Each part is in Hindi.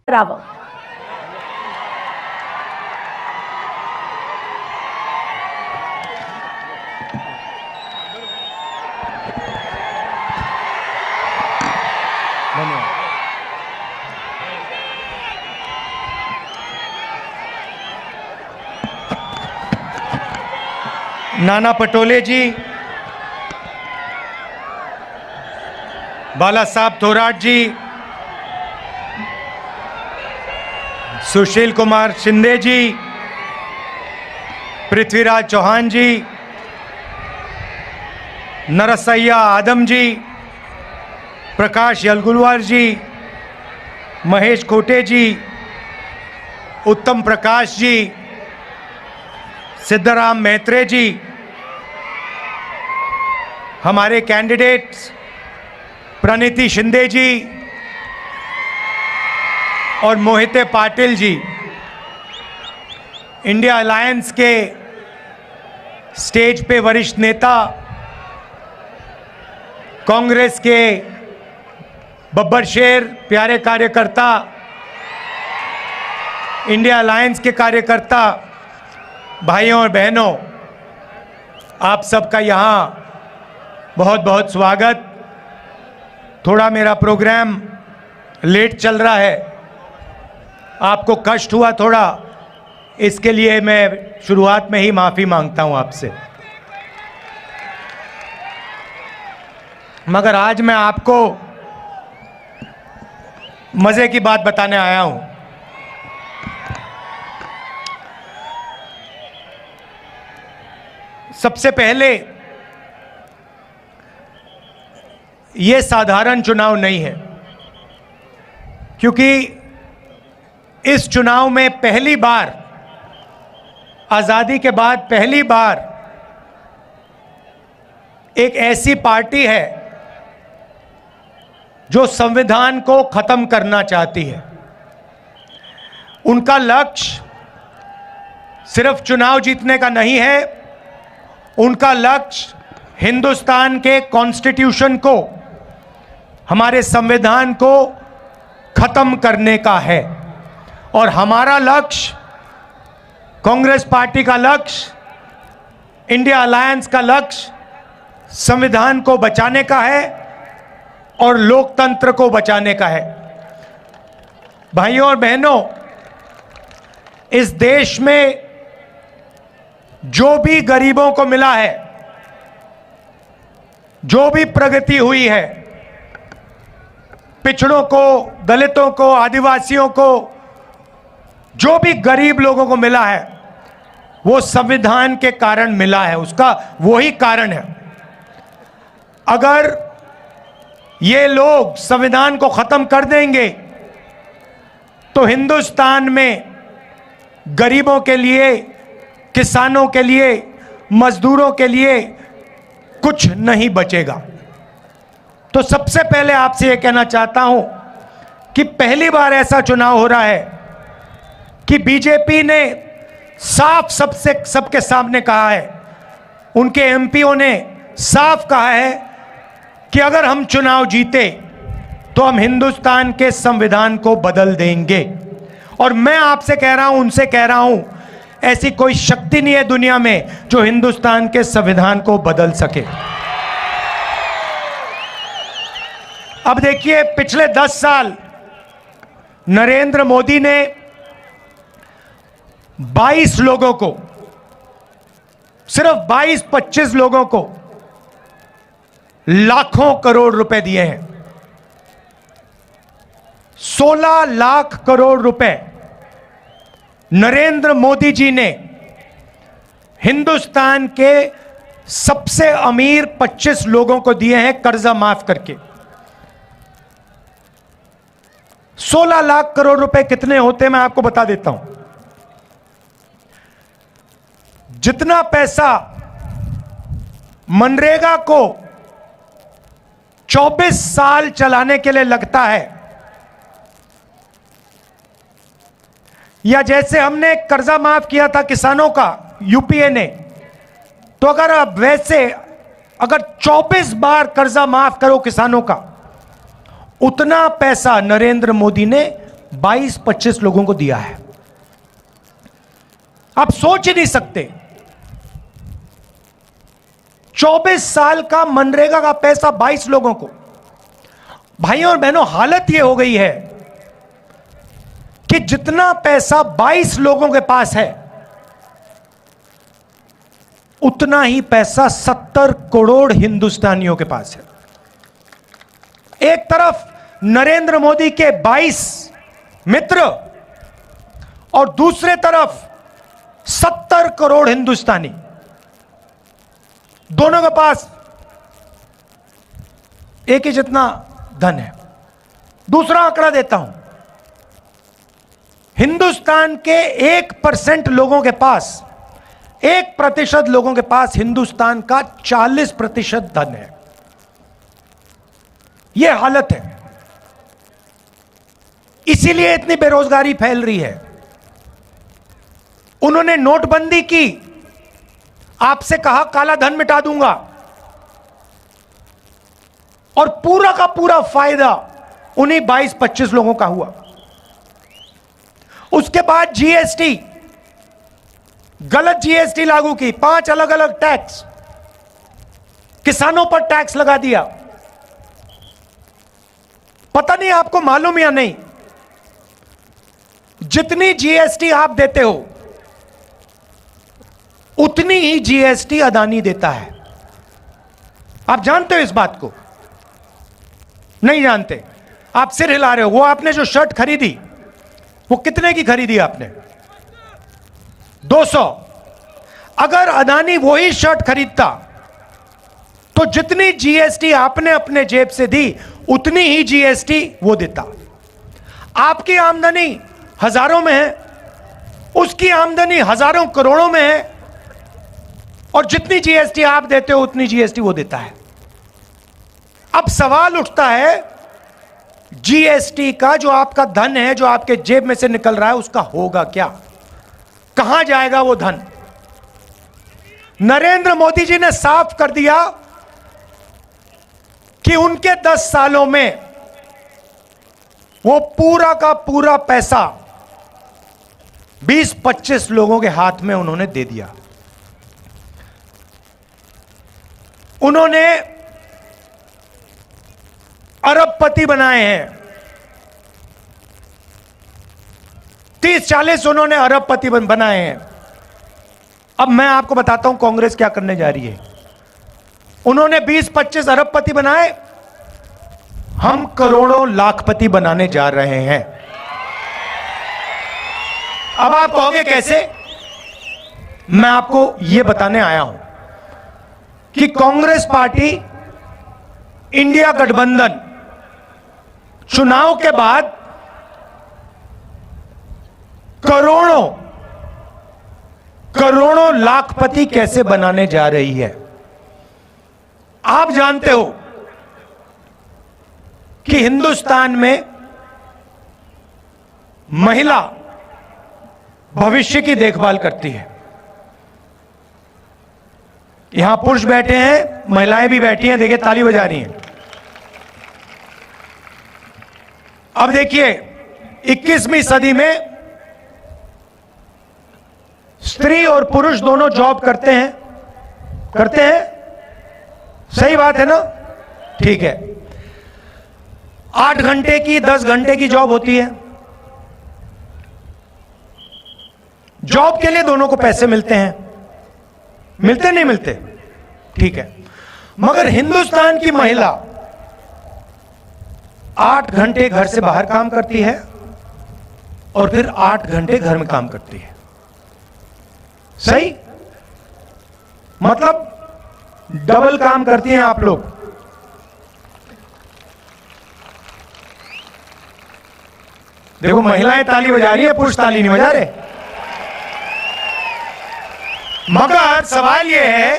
करावं। नाना पटोले जी, बाला साहब थोराट जी, सुशील कुमार शिंदे जी, पृथ्वीराज चौहान जी, नरसैया आदम जी, प्रकाश यलगुलवार जी, महेश खोटे जी, उत्तम प्रकाश जी, सिद्धराम मैत्रे जी, हमारे कैंडिडेट्स प्रणीति शिंदे जी और मोहिते पाटिल जी, इंडिया अलायंस के स्टेज पे वरिष्ठ नेता, कांग्रेस के बब्बर शेर प्यारे कार्यकर्ता, इंडिया अलायंस के कार्यकर्ता, भाइयों और बहनों, आप सबका यहाँ बहुत बहुत स्वागत। थोड़ा मेरा प्रोग्राम लेट चल रहा है, आपको कष्ट हुआ थोड़ा, इसके लिए मैं शुरुआत में ही माफ़ी मांगता हूँ आपसे। मगर आज मैं आपको मज़े की बात बताने आया हूँ। सबसे पहले, ये साधारण चुनाव नहीं है, क्योंकि इस चुनाव में पहली बार, आज़ादी के बाद पहली बार एक ऐसी पार्टी है जो संविधान को खत्म करना चाहती है। उनका लक्ष्य सिर्फ चुनाव जीतने का नहीं है, उनका लक्ष्य हिंदुस्तान के कॉन्स्टिट्यूशन को, हमारे संविधान को खत्म करने का है। और हमारा लक्ष्य, कांग्रेस पार्टी का लक्ष्य, इंडिया अलायंस का लक्ष्य संविधान को बचाने का है और लोकतंत्र को बचाने का है। भाइयों और बहनों, इस देश में जो भी गरीबों को मिला है, जो भी प्रगति हुई है, पिछड़ों को, दलितों को, आदिवासियों को, जो भी गरीब लोगों को मिला है, वो संविधान के कारण मिला है। उसका वही कारण है। अगर ये लोग संविधान को खत्म कर देंगे तो हिंदुस्तान में गरीबों के लिए, किसानों के लिए, मजदूरों के लिए कुछ नहीं बचेगा। तो सबसे पहले आपसे यह कहना चाहता हूं कि पहली बार ऐसा चुनाव हो रहा है कि बीजेपी ने साफ सबके सामने कहा है, उनके एमपीओ ने साफ कहा है कि अगर हम चुनाव जीते तो हम हिंदुस्तान के संविधान को बदल देंगे। और मैं आपसे कह रहा हूं, उनसे कह रहा हूं, ऐसी कोई शक्ति नहीं है दुनिया में जो हिंदुस्तान के संविधान को बदल सके। अब देखिए, पिछले 10 साल नरेंद्र मोदी ने 22 लोगों को, सिर्फ 22-25 लोगों को लाखों करोड़ रुपए दिए हैं। 16 लाख करोड़ रुपए नरेंद्र मोदी जी ने हिंदुस्तान के सबसे अमीर 25 लोगों को दिए हैं कर्जा माफ करके। 16 लाख करोड़ रुपए कितने होते हैं मैं आपको बता देता हूं। जितना पैसा मनरेगा को 24 साल चलाने के लिए लगता है, या जैसे हमने कर्जा माफ किया था किसानों का यूपीए ने, तो अगर आप वैसे अगर 24 बार कर्जा माफ करो किसानों का, उतना पैसा नरेंद्र मोदी ने 22-25 लोगों को दिया है। आप सोच ही नहीं सकते, 24 साल का मनरेगा का पैसा 22 लोगों को। भाइयों और बहनों, हालत यह हो गई है कि जितना पैसा 22 लोगों के पास है, उतना ही पैसा 70 करोड़ हिंदुस्तानियों के पास है। एक तरफ नरेंद्र मोदी के 22 मित्र और दूसरे तरफ 70 करोड़ हिंदुस्तानी, दोनों के पास एक ही जितना धन है। दूसरा आंकड़ा देता हूं, हिंदुस्तान के 1% लोगों के पास, 1% लोगों के पास हिंदुस्तान का 40% धन है। यह हालत है, इसीलिए इतनी बेरोजगारी फैल रही है। उन्होंने नोटबंदी की, आपसे कहा काला धन मिटा दूंगा, और पूरा का पूरा फायदा उन्हीं 22-25 लोगों का हुआ। उसके बाद जीएसटी, गलत जीएसटी लागू की, 5 अलग अलग टैक्स, किसानों पर टैक्स लगा दिया। पता नहीं आपको मालूम या नहीं, जितनी जीएसटी आप देते हो उतनी ही जीएसटी अदानी देता है। आप जानते हो इस बात को? नहीं जानते? आप सिर हिला रहे हो। वो आपने जो शर्ट खरीदी, वो कितने की खरीदी आपने? 200। अगर अदानी वही शर्ट खरीदता तो जितनी जीएसटी आपने अपने जेब से दी, उतनी ही जीएसटी वो देता। आपकी आमदनी हजारों में है, उसकी आमदनी हजारों करोड़ों में है, और जितनी जीएसटी आप देते हो उतनी जीएसटी वो देता है। अब सवाल उठता है, जीएसटी का जो आपका धन है, जो आपके जेब में से निकल रहा है, उसका होगा क्या? कहां जाएगा वो धन? नरेंद्र मोदी जी ने साफ कर दिया कि उनके 10 सालों में वो पूरा का पूरा पैसा 20-25 लोगों के हाथ में उन्होंने दे दिया। उन्होंने अरबपति बनाए हैं, 30-40 उन्होंने अरबपति बनाए हैं। अब मैं आपको बताता हूं कांग्रेस क्या करने जा रही है। उन्होंने 20-25 अरबपति बनाए, हम करोड़ों लाखपति बनाने जा रहे हैं। अब आप कहोगे कैसे? मैं आपको यह बताने आया हूं कि कांग्रेस पार्टी, इंडिया गठबंधन चुनाव के बाद करोड़ों लाखपति कैसे बनाने जा रही है। आप जानते हो कि हिंदुस्तान में महिला भविष्य की देखभाल करती है। यहां पुरुष बैठे हैं, महिलाएं भी बैठी हैं, देखिए ताली बजा रही हैं। अब देखिए 21वीं सदी में स्त्री और पुरुष दोनों जॉब करते हैं। सही बात है ना? ठीक है। 8 घंटे की, 10 घंटे की जॉब होती है। जॉब के लिए दोनों को पैसे मिलते हैं, मिलते नहीं मिलते? ठीक है। मगर हिंदुस्तान की महिला 8 घंटे घर से बाहर काम करती है और फिर 8 घंटे घर में काम करती है। सही? मतलब डबल काम करती हैं आप लोग। देखो महिलाएं ताली बजा रही है, पुरुष ताली नहीं बजा रहे। मगर सवाल यह है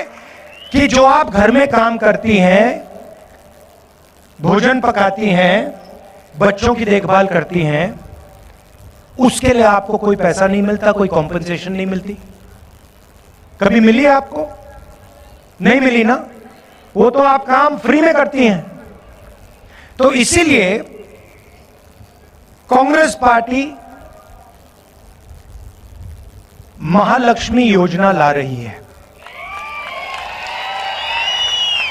कि जो आप घर में काम करती हैं, भोजन पकाती हैं, बच्चों की देखभाल करती हैं, उसके लिए आपको कोई पैसा नहीं मिलता, कोई कॉम्पेंसेशन नहीं मिलती। कभी मिली है आपको? नहीं मिली ना? वो तो आप काम फ्री में करती हैं। तो इसीलिए कांग्रेस पार्टी महालक्ष्मी योजना ला रही है।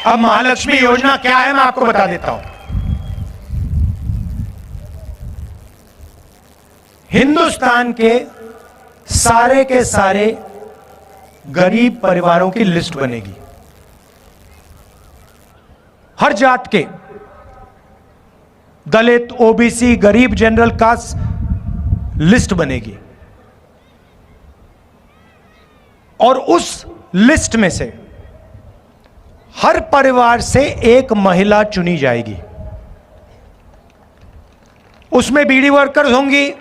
अब महालक्ष्मी योजना क्या है मैं आपको बता देता हूं। हिंदुस्तान के सारे गरीब परिवारों की लिस्ट बनेगी। हर जात के, दलित, ओबीसी, गरीब, जनरल कास्ट लिस्ट बनेगी और उस लिस्ट में से हर परिवार से एक महिला चुनी जाएगी। उसमें बीड़ी वर्कर्स होंगी,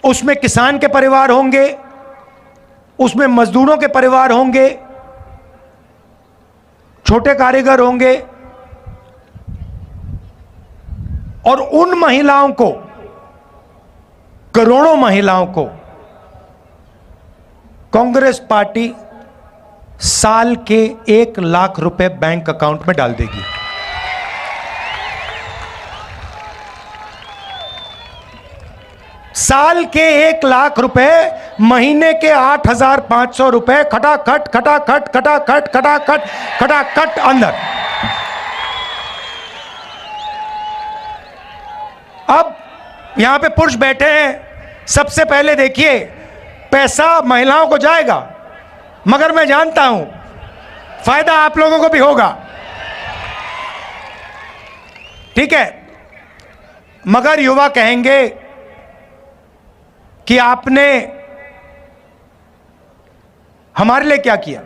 उसमें किसान के परिवार होंगे, उसमें मजदूरों के परिवार होंगे, छोटे कारीगर होंगे और उन महिलाओं को, करोड़ों महिलाओं को कांग्रेस पार्टी साल के 1 लाख रुपए बैंक अकाउंट में डाल देगी। साल के 1 लाख रुपए, महीने के 8,500 रुपए, खटाखट खटाखट खटाखट खटाखट खटाखट अंदर। अब यहां पे पुरुष बैठे हैं, सबसे पहले देखिए पैसा महिलाओं को जाएगा, मगर मैं जानता हूं फायदा आप लोगों को भी होगा, ठीक है। मगर युवा कहेंगे कि आपने हमारे लिए क्या किया?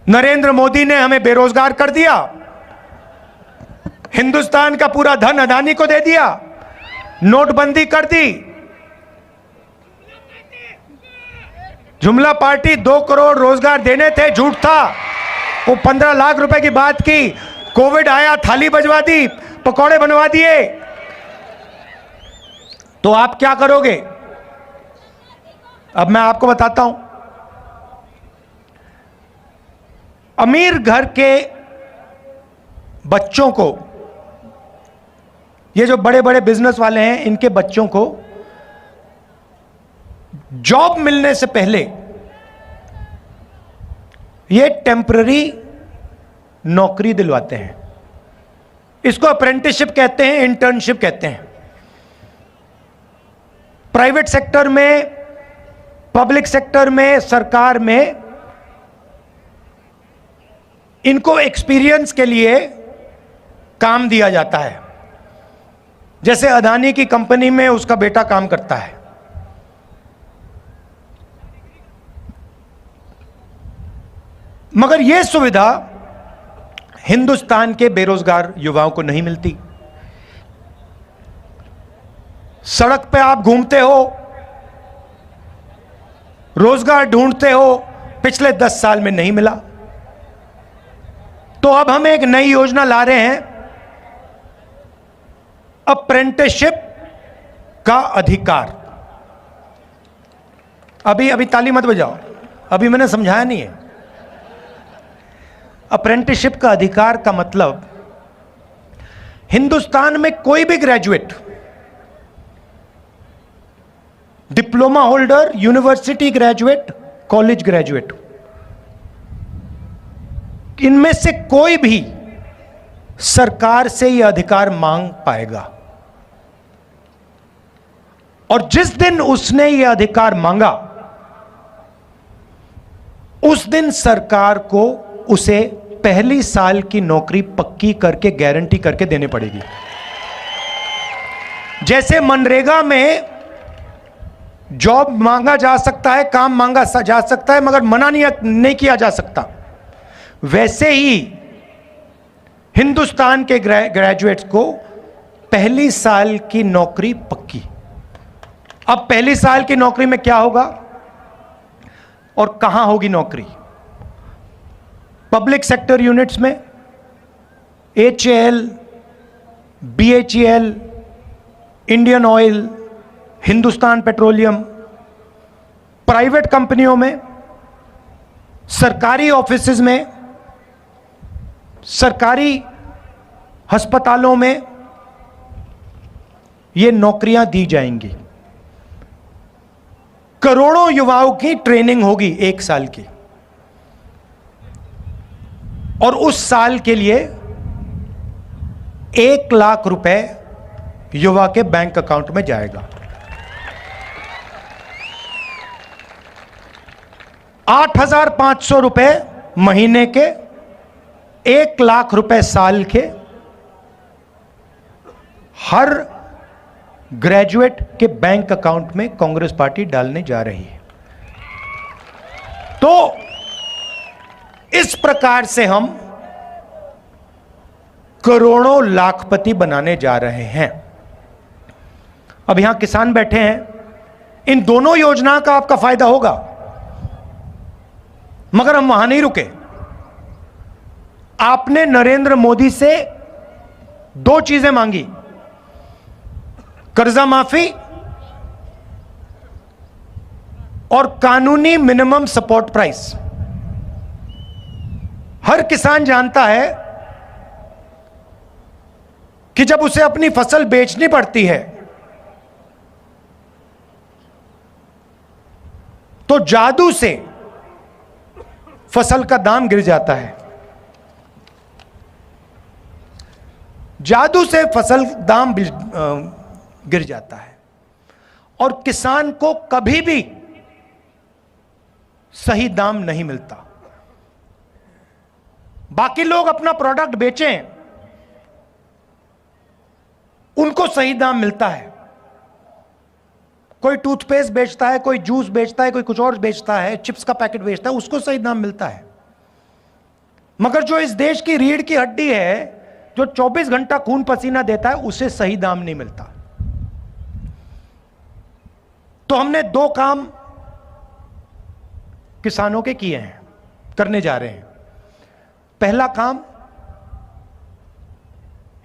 नरेंद्र मोदी ने हमें बेरोजगार कर दिया, हिंदुस्तान का पूरा धन अदानी को दे दिया, नोटबंदी कर दी, जुमला पार्टी 2 करोड़ रोजगार देने थे, झूठ था, वो 15 लाख रुपए की बात की, कोविड आया, थाली बजवा दी, पकौड़े बनवा दिए। तो आप क्या करोगे? अब मैं आपको बताता हूं। अमीर घर के बच्चों को, ये जो बड़े बड़े बिजनेस वाले हैं, इनके बच्चों को जॉब मिलने से पहले ये टेम्पररी नौकरी दिलवाते हैं। इसको अप्रेंटिसशिप कहते हैं, इंटर्नशिप कहते हैं। प्राइवेट सेक्टर में, पब्लिक सेक्टर में, सरकार में इनको एक्सपीरियंस के लिए काम दिया जाता है। जैसे अदानी की कंपनी में उसका बेटा काम करता है। मगर यह सुविधा हिंदुस्तान के बेरोजगार युवाओं को नहीं मिलती। सड़क पे आप घूमते हो, रोजगार ढूंढते हो, पिछले 10 साल में नहीं मिला। तो अब हम एक नई योजना ला रहे हैं, अप्रेंटिसशिप का अधिकार। अभी ताली मत बजाओ, अभी मैंने समझाया नहीं है। अप्रेंटिसशिप का अधिकार का मतलब, हिंदुस्तान में कोई भी graduate, diploma holder, university graduate, college graduate, इनमें से कोई भी सरकार से यह अधिकार मांग पाएगा। और जिस दिन उसने यह अधिकार मांगा, उस दिन सरकार को उसे पहली साल की नौकरी पक्की करके, गारंटी करके देनी पड़ेगी। जैसे मनरेगा में जॉब मांगा जा सकता है, काम मांगा जा सकता है, मगर मना नहीं किया जा सकता, वैसे ही हिंदुस्तान के ग्रेजुएट्स को पहली साल की नौकरी पक्की। अब पहली साल की नौकरी में क्या होगा और कहां होगी नौकरी? पब्लिक सेक्टर यूनिट्स में, HAL, BHEL, Indian oil, Hindustan petroleum, private कंपनियों में, सरकारी ऑफिसेज में, सरकारी अस्पतालों में, ये नौकरियां दी जाएंगी। करोड़ों युवाओं की ट्रेनिंग होगी 1 साल की, और उस साल के लिए 1 लाख रुपए युवा के बैंक अकाउंट में जाएगा। 8,500 रुपए महीने के, 1 लाख रुपए साल के, हर ग्रेजुएट के बैंक अकाउंट में कांग्रेस पार्टी डालने जा रही है। तो इस प्रकार से हम करोड़ों लाखपति बनाने जा रहे हैं। अब यहां किसान बैठे हैं, इन दोनों योजनाओं का आपका फायदा होगा, मगर हम वहां नहीं रुके। आपने नरेंद्र मोदी से 2 चीजें मांगी, कर्जा माफी और कानूनी मिनिमम सपोर्ट प्राइस। हर किसान जानता है कि जब उसे अपनी फसल बेचनी पड़ती है तो जादू से फसल का दाम गिर जाता है, जादू से फसल दाम गिर जाता है, और किसान को कभी भी सही दाम नहीं मिलता। बाकी लोग अपना प्रोडक्ट बेचें, उनको सही दाम मिलता है। कोई टूथपेस्ट बेचता है, कोई जूस बेचता है, कोई कुछ और बेचता है, चिप्स का पैकेट बेचता है, उसको सही दाम मिलता है। मगर जो इस देश की रीढ़ की हड्डी है, जो 24 घंटा खून पसीना देता है, उसे सही दाम नहीं मिलता। तो हमने 2 काम किसानों के किए हैं, करने जा रहे हैं। पहला काम,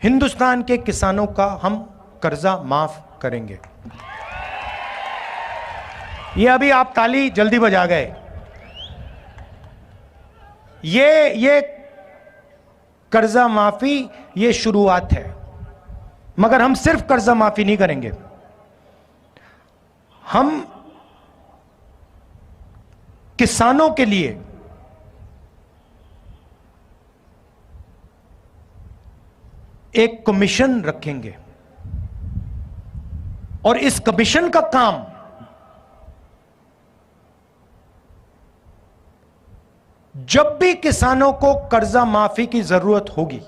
हिंदुस्तान के किसानों का हम कर्जा माफ करेंगे। ये अभी आप ताली जल्दी बजा गए, ये कर्जा माफी ये शुरुआत है, मगर हम सिर्फ कर्जा माफी नहीं करेंगे। हम किसानों के लिए एक कमीशन रखेंगे, और इस कमीशन का काम जब भी किसानों को कर्जा माफी की जरूरत होगी,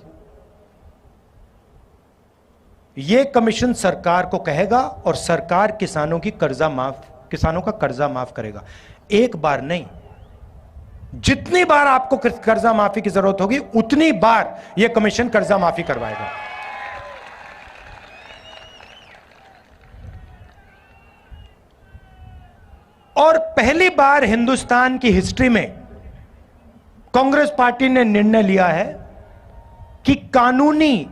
यह कमीशन सरकार को कहेगा और सरकार किसानों का कर्जा माफ करेगा। एक बार नहीं, जितनी बार आपको कर्जा माफी की जरूरत होगी उतनी बार यह कमीशन कर्जा माफी करवाएगा। और पहली बार हिंदुस्तान की हिस्ट्री में कांग्रेस पार्टी ने निर्णय लिया है कि कानूनी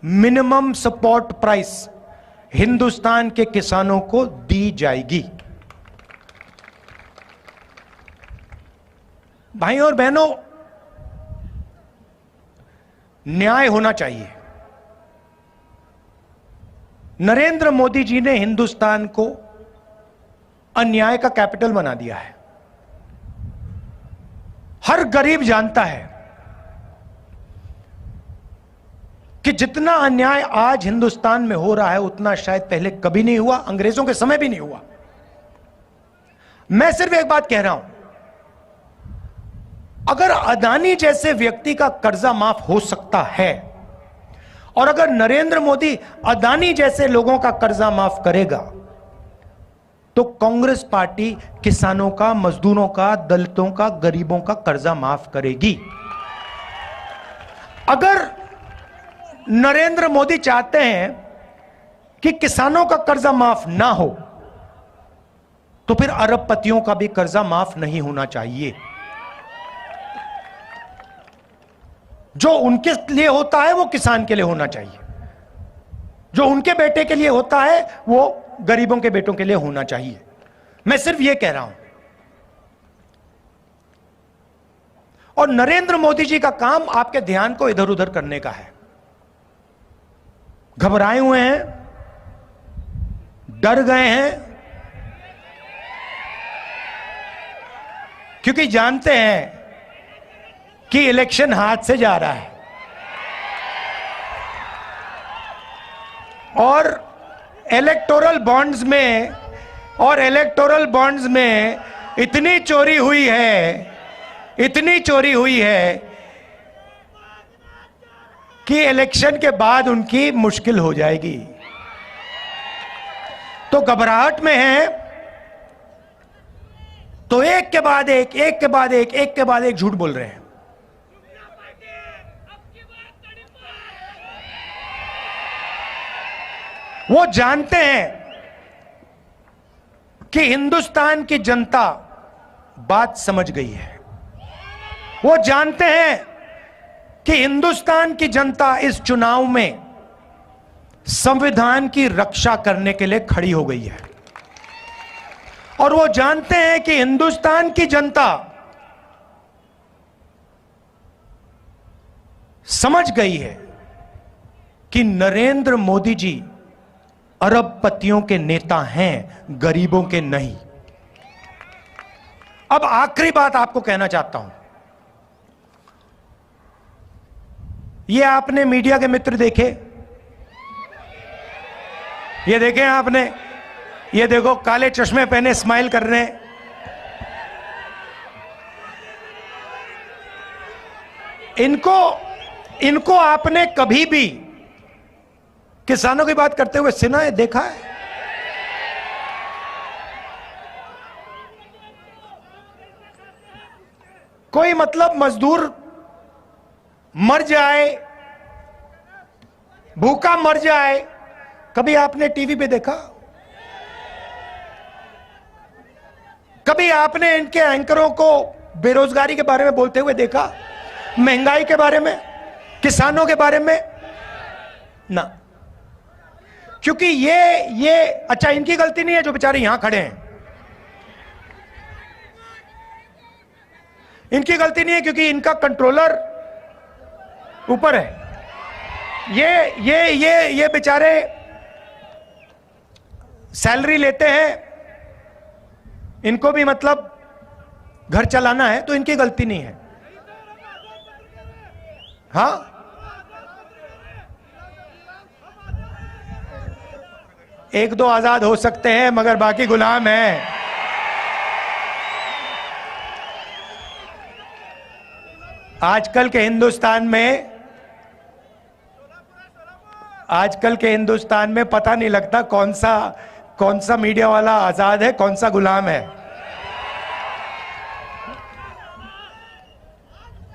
मिनिमम सपोर्ट प्राइस हिंदुस्तान के किसानों को दी जाएगी। भाइयों और बहनों, न्याय होना चाहिए। नरेंद्र मोदी जी ने हिंदुस्तान को अन्याय का कैपिटल बना दिया है। हर गरीब जानता है कि जितना अन्याय आज हिंदुस्तान में हो रहा है उतना शायद पहले कभी नहीं हुआ, अंग्रेजों के समय भी नहीं हुआ। मैं सिर्फ एक बात कह रहा हूं, अगर अदानी जैसे व्यक्ति का कर्जा माफ हो सकता है, और अगर नरेंद्र मोदी अदानी जैसे लोगों का कर्जा माफ करेगा, तो कांग्रेस पार्टी किसानों का, मजदूरों का, दलितों का, गरीबों का कर्जा माफ करेगी। अगर नरेंद्र मोदी चाहते हैं कि किसानों का कर्जा माफ ना हो, तो फिर अरबपतियों का भी कर्जा माफ नहीं होना चाहिए। जो उनके लिए होता है वो किसान के लिए होना चाहिए, जो उनके बेटे के लिए होता है वो गरीबों के बेटों के लिए होना चाहिए। मैं सिर्फ ये कह रहा हूं। और नरेंद्र मोदी जी का काम आपके ध्यान को इधर उधर करने का है। घबराए हुए हैं, डर गए हैं क्योंकि जानते हैं कि इलेक्शन हाथ से जा रहा है और इलेक्टोरल बॉन्ड्स में इतनी चोरी हुई है कि इलेक्शन के बाद उनकी मुश्किल हो जाएगी। तो घबराहट में है तो एक के बाद एक झूठ बोल रहे हैं। वो जानते हैं कि हिंदुस्तान की जनता बात समझ गई है। वो जानते हैं कि हिंदुस्तान की जनता इस चुनाव में संविधान की रक्षा करने के लिए खड़ी हो गई है और वो जानते हैं कि हिंदुस्तान की जनता समझ गई है कि नरेंद्र मोदी जी अरबपतियों के नेता हैं, गरीबों के नहीं। अब आखिरी बात आपको कहना चाहता हूं, ये आपने मीडिया के मित्र देखे, ये देखे आपने, ये देखो काले चश्मे पहने स्माइल कर रहे हैं। इनको आपने कभी भी किसानों की बात करते हुए सुना है, देखा है? कोई मतलब मजदूर मर जाए, भूखा मर जाए, कभी आपने टीवी पे देखा? कभी आपने इनके एंकरों को बेरोजगारी के बारे में बोलते हुए देखा? महंगाई के बारे में, किसानों के बारे में? ना। क्योंकि ये अच्छा, इनकी गलती नहीं है जो बेचारे यहां खड़े हैं, इनकी गलती नहीं है क्योंकि इनका कंट्रोलर ऊपर है। ये बेचारे सैलरी लेते हैं, इनको भी मतलब घर चलाना है, तो इनकी गलती नहीं है। हाँ, एक दो आजाद हो सकते हैं मगर बाकी गुलाम हैं। आजकल के हिंदुस्तान में पता नहीं लगता कौन सा मीडिया वाला आजाद है, कौन सा गुलाम है।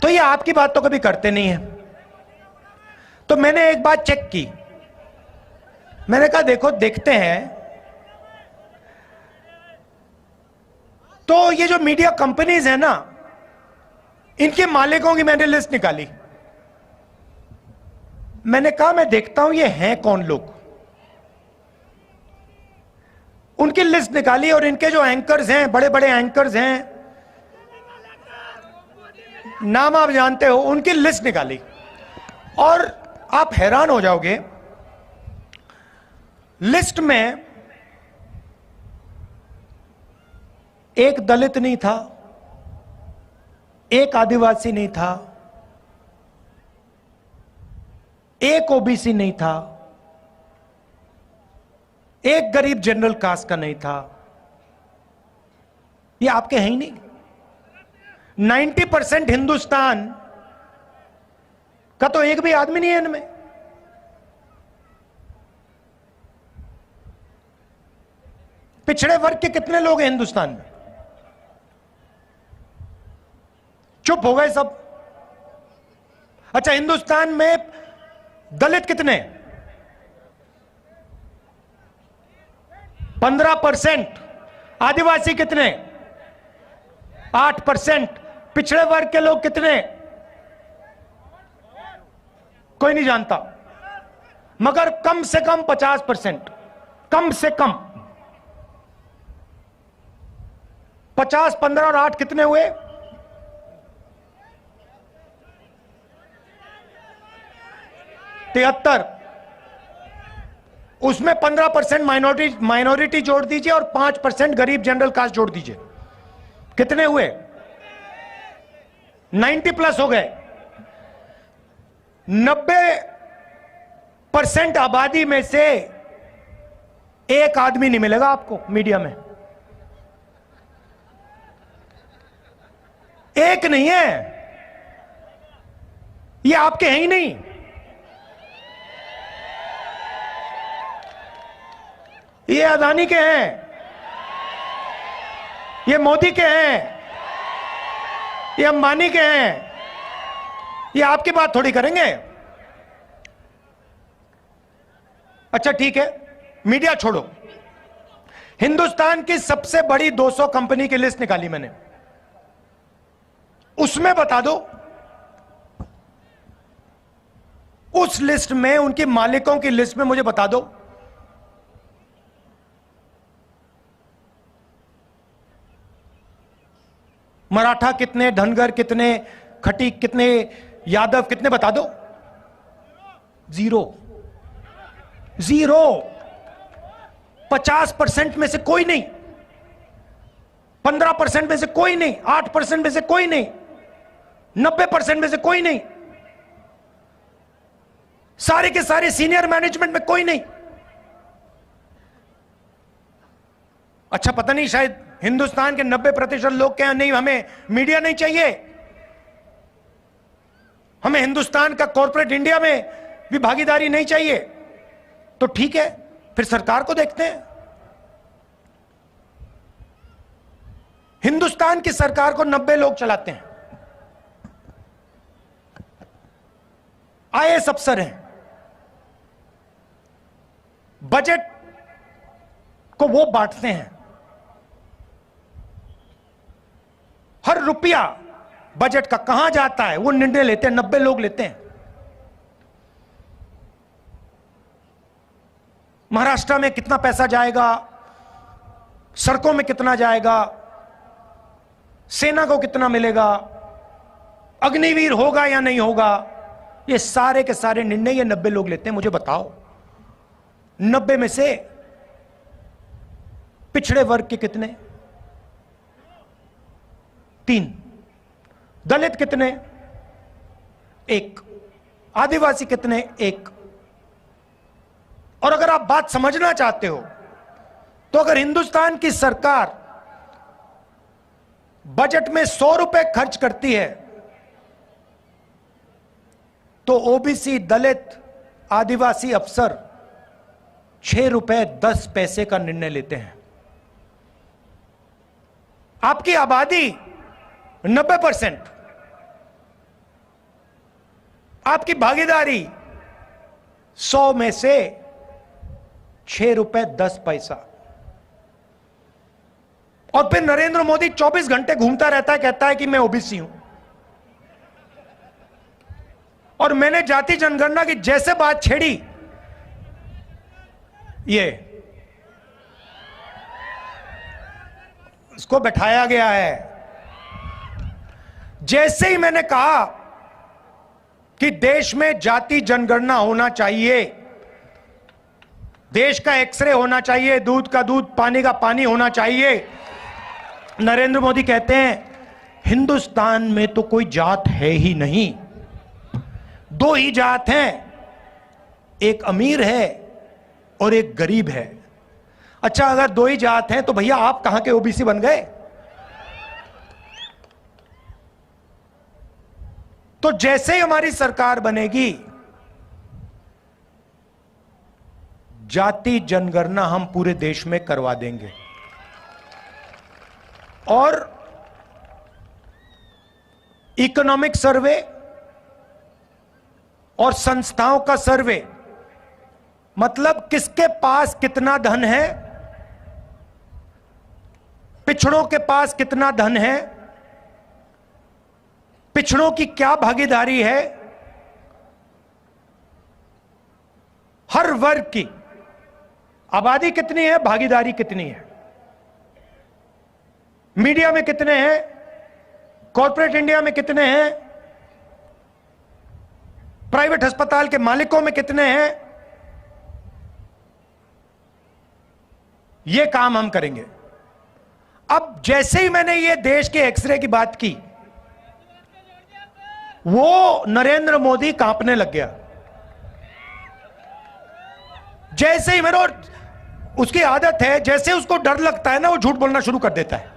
तो ये आपकी बात तो कभी करते नहीं है। तो मैंने एक बात चेक की, मैंने कहा देखो देखते हैं, तो ये जो मीडिया कंपनीज है ना, इनके मालिकों की मैंने लिस्ट निकाली। मैंने कहा मैं देखता हूं ये हैं कौन लोग। उनकी लिस्ट निकाली और इनके जो एंकर्स हैं, बड़े बड़े एंकर्स हैं, नाम आप जानते हो, उनकी लिस्ट निकाली और आप हैरान हो जाओगे। लिस्ट में एक दलित नहीं था, एक आदिवासी नहीं था, एक ओबीसी नहीं था, एक गरीब जनरल कास्ट का नहीं था। ये आपके हैं ही नहीं। 90% हिंदुस्तान का तो एक भी आदमी नहीं है इनमें। पिछड़े वर्ग के कितने लोग हैं हिंदुस्तान में? चुप हो गए सब। अच्छा, हिंदुस्तान में दलित कितने? 15%। आदिवासी कितने? 8%। पिछड़े वर्ग के लोग कितने? कोई नहीं जानता, मगर कम से कम 50%। कम से कम 50, 15 और 8 कितने हुए? 73। उसमें 15% माइनॉरिटी जोड़ दीजिए और 5% गरीब जनरल कास्ट जोड़ दीजिए, कितने हुए? 90 प्लस हो गए। 90% आबादी में से एक आदमी नहीं मिलेगा आपको मीडिया में, एक नहीं है, ये आपके हैं ही नहीं। ये अदानी के हैं, ये मोदी के हैं, ये अंबानी के हैं, ये आपकी बात थोड़ी करेंगे। अच्छा ठीक है, मीडिया छोड़ो, हिंदुस्तान की सबसे बड़ी 200 कंपनी की लिस्ट निकाली मैंने, उसमें बता दो, उस लिस्ट में उनके मालिकों की लिस्ट में मुझे बता दो मराठा कितने, धनगर कितने, खटीक कितने, यादव कितने, बता दो। Zero, zero. 50% में से कोई नहीं, 15% में से कोई नहीं, 8% में से कोई नहीं, 90% में से कोई नहीं, सारे के सारे सीनियर मैनेजमेंट में कोई नहीं। अच्छा पता नहीं, शायद हिंदुस्तान के 90% लोग क्या, नहीं हमें मीडिया नहीं चाहिए, हमें हिंदुस्तान का कॉर्पोरेट इंडिया में भी भागीदारी नहीं चाहिए, तो ठीक है फिर सरकार को देखते हैं। हिंदुस्तान की सरकार को 90 लोग चलाते हैं, आईएएस अफसर हैं, बजट को वो बांटते हैं, हर रुपया बजट का कहां जाता है वो निर्णय लेते हैं, 90 लोग लेते हैं। महाराष्ट्र में कितना पैसा जाएगा, सड़कों में कितना जाएगा, सेना को कितना मिलेगा, अग्निवीर होगा या नहीं होगा, ये सारे के सारे निर्णय ये 90 लोग लेते हैं। मुझे बताओ 90 में से पिछड़े वर्ग के कितने? 3। दलित कितने? 1। आदिवासी कितने? 1। और अगर आप बात समझना चाहते हो तो अगर हिंदुस्तान की सरकार बजट में 100 रुपए खर्च करती है तो ओबीसी, दलित, आदिवासी अफसर 6 रुपए 10 पैसे का निर्णय लेते हैं। आपकी आबादी 90%, आपकी भागीदारी 100 में से 6 रुपए 10 पैसा। और फिर नरेंद्र मोदी 24 घंटे घूमता रहता है, कहता है कि मैं ओबीसी हूं। और मैंने जाति जनगणना की जैसे बात छेड़ी, ये इसको बैठाया गया है। जैसे ही मैंने कहा कि देश में जाति जनगणना होना चाहिए, देश का एक्सरे होना चाहिए, दूध का दूध, पानी का पानी होना चाहिए, नरेंद्र मोदी कहते हैं हिंदुस्तान में तो कोई जात है ही नहीं, 2 ही जात हैं, एक अमीर है और एक गरीब है। अच्छा अगर 2 ही जात हैं तो भैया आप कहां के ओबीसी बन गए? तो जैसे ही हमारी सरकार बनेगी, जाति जनगणना हम पूरे देश में करवा देंगे। और इकोनॉमिक सर्वे और संस्थाओं का सर्वे, मतलब किसके पास कितना धन है, पिछड़ों के पास कितना धन है, पिछड़ों की क्या भागीदारी है, हर वर्ग की आबादी कितनी है, भागीदारी कितनी है, मीडिया में कितने हैं, कॉर्पोरेट इंडिया में कितने हैं, प्राइवेट अस्पताल के मालिकों में कितने हैं, ये काम हम करेंगे। अब जैसे ही मैंने ये देश के एक्सरे की बात की, वो नरेंद्र मोदी कांपने लग गया। जैसे ही मेरे, उसकी आदत है, जैसे उसको डर लगता है ना, वो झूठ बोलना शुरू कर देता है।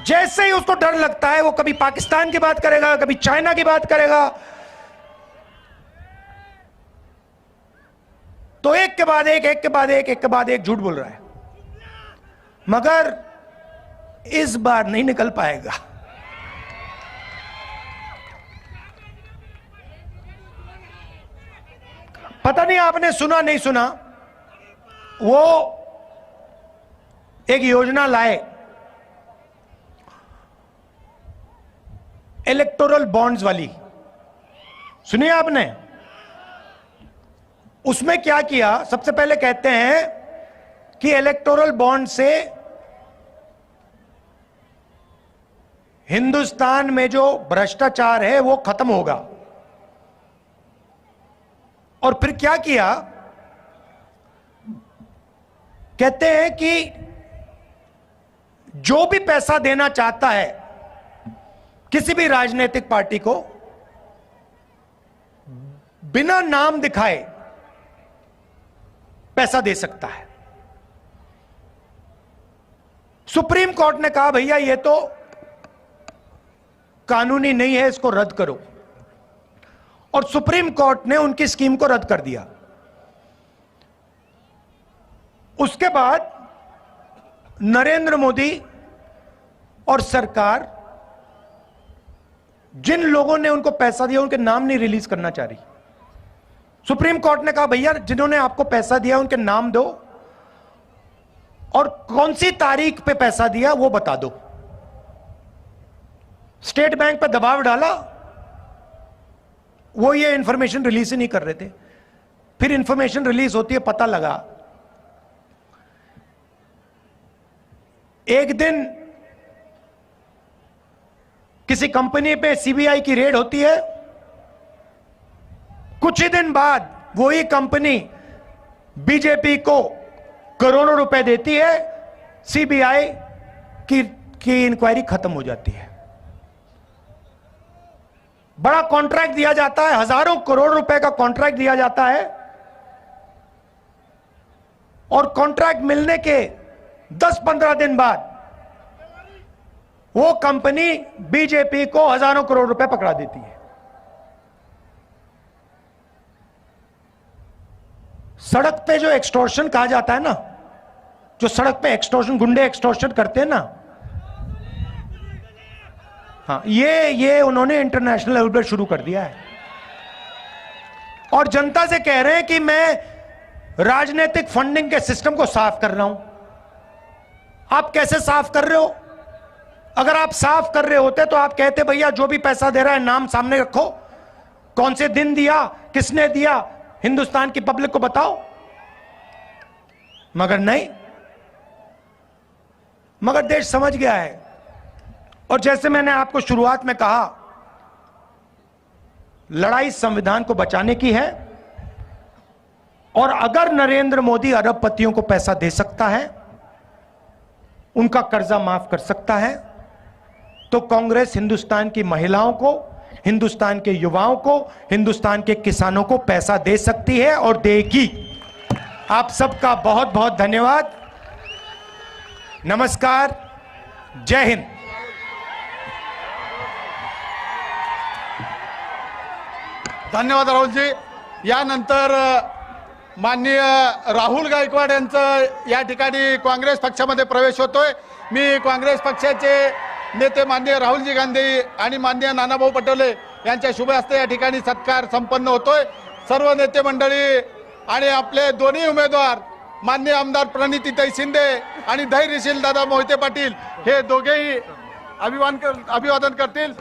जैसे ही उसको डर लगता है, वो कभी पाकिस्तान की बात करेगा, कभी चाइना की बात करेगा। तो एक के बाद एक, एक के बाद एक, एक के बाद एक झूठ बोल रहा है, मगर इस बार नहीं निकल पाएगा। पता नहीं आपने सुना नहीं सुना, वो एक योजना लाए इलेक्टोरल बॉन्ड्स वाली, सुनिए आपने। उसमें क्या किया, सबसे पहले कहते हैं कि इलेक्टोरल बॉन्ड से हिंदुस्तान में जो भ्रष्टाचार है वो खत्म होगा। और फिर क्या किया, कहते हैं कि जो भी पैसा देना चाहता है किसी भी राजनीतिक पार्टी को, बिना नाम दिखाए पैसा दे सकता है। सुप्रीम कोर्ट ने कहा भैया ये तो कानूनी नहीं है, इसको रद्द करो। और सुप्रीम कोर्ट ने उनकी स्कीम को रद्द कर दिया। उसके बाद नरेंद्र मोदी और सरकार जिन लोगों ने उनको पैसा दिया उनके नाम नहीं रिलीज करना चाह रही। सुप्रीम कोर्ट ने कहा भैया जिन्होंने आपको पैसा दिया उनके नाम दो और कौन सी तारीख पे पैसा दिया वो बता दो। स्टेट बैंक पे दबाव डाला, वो ये इंफॉर्मेशन रिलीज ही नहीं कर रहे थे। फिर इंफॉर्मेशन रिलीज होती है, पता लगा एक दिन किसी कंपनी पे सीबीआई की रेड होती है, कुछ ही दिन बाद वही कंपनी बीजेपी को करोड़ों रुपए देती है, सीबीआई की इंक्वायरी खत्म हो जाती है। बड़ा कॉन्ट्रैक्ट दिया जाता है, हजारों करोड़ रुपए का कॉन्ट्रैक्ट दिया जाता है, और कॉन्ट्रैक्ट मिलने के 10-15 दिन बाद वो कंपनी बीजेपी को हजारों करोड़ रुपए पकड़ा देती है। सड़क पे जो एक्सटॉर्शन कहा जाता है ना, जो सड़क पे एक्सटॉर्शन, गुंडे एक्सटॉर्शन करते हैं ना, हाँ, ये उन्होंने इंटरनेशनल लेवल पर शुरू कर दिया है। और जनता से कह रहे हैं कि मैं राजनीतिक फंडिंग के सिस्टम को साफ कर रहा हूं। आप कैसे साफ कर रहे हो? अगर आप साफ कर रहे होते तो आप कहते भैया जो भी पैसा दे रहा है नाम सामने रखो, कौन से दिन दिया, किसने दिया, हिंदुस्तान की पब्लिक को बताओ। मगर नहीं, मगर देश समझ गया है। और जैसे मैंने आपको शुरुआत में कहा, लड़ाई संविधान को बचाने की है। और अगर नरेंद्र मोदी अरबपतियों को पैसा दे सकता है, उनका कर्जा माफ कर सकता है, तो कांग्रेस हिंदुस्तान की महिलाओं को, हिंदुस्तान के युवाओं को, हिंदुस्तान के किसानों को पैसा दे सकती है और देगी। आप सबका बहुत बहुत धन्यवाद। नमस्कार, जय हिंद। धन्यवाद राहुलजी। यानंतर माननीय राहुल गायकवाड यांचं या ठिकाणी काँग्रेस पक्षामध्ये प्रवेश होतोय। मी काँग्रेस पक्षाचे नेते माननीय राहुलजी गांधी आणि माननीय नानाभाऊ पटोले यांच्या शुभ हस्ते या ठिकाणी सत्कार संपन्न होतोय। सर्व नेते मंडळी आणि आपले दोन्ही उमेदवार माननीय आमदार प्रणितीताई शिंदे आणि धैर्यशील दादा मोहिते पाटील हे दोघेही अभिवादन करतील।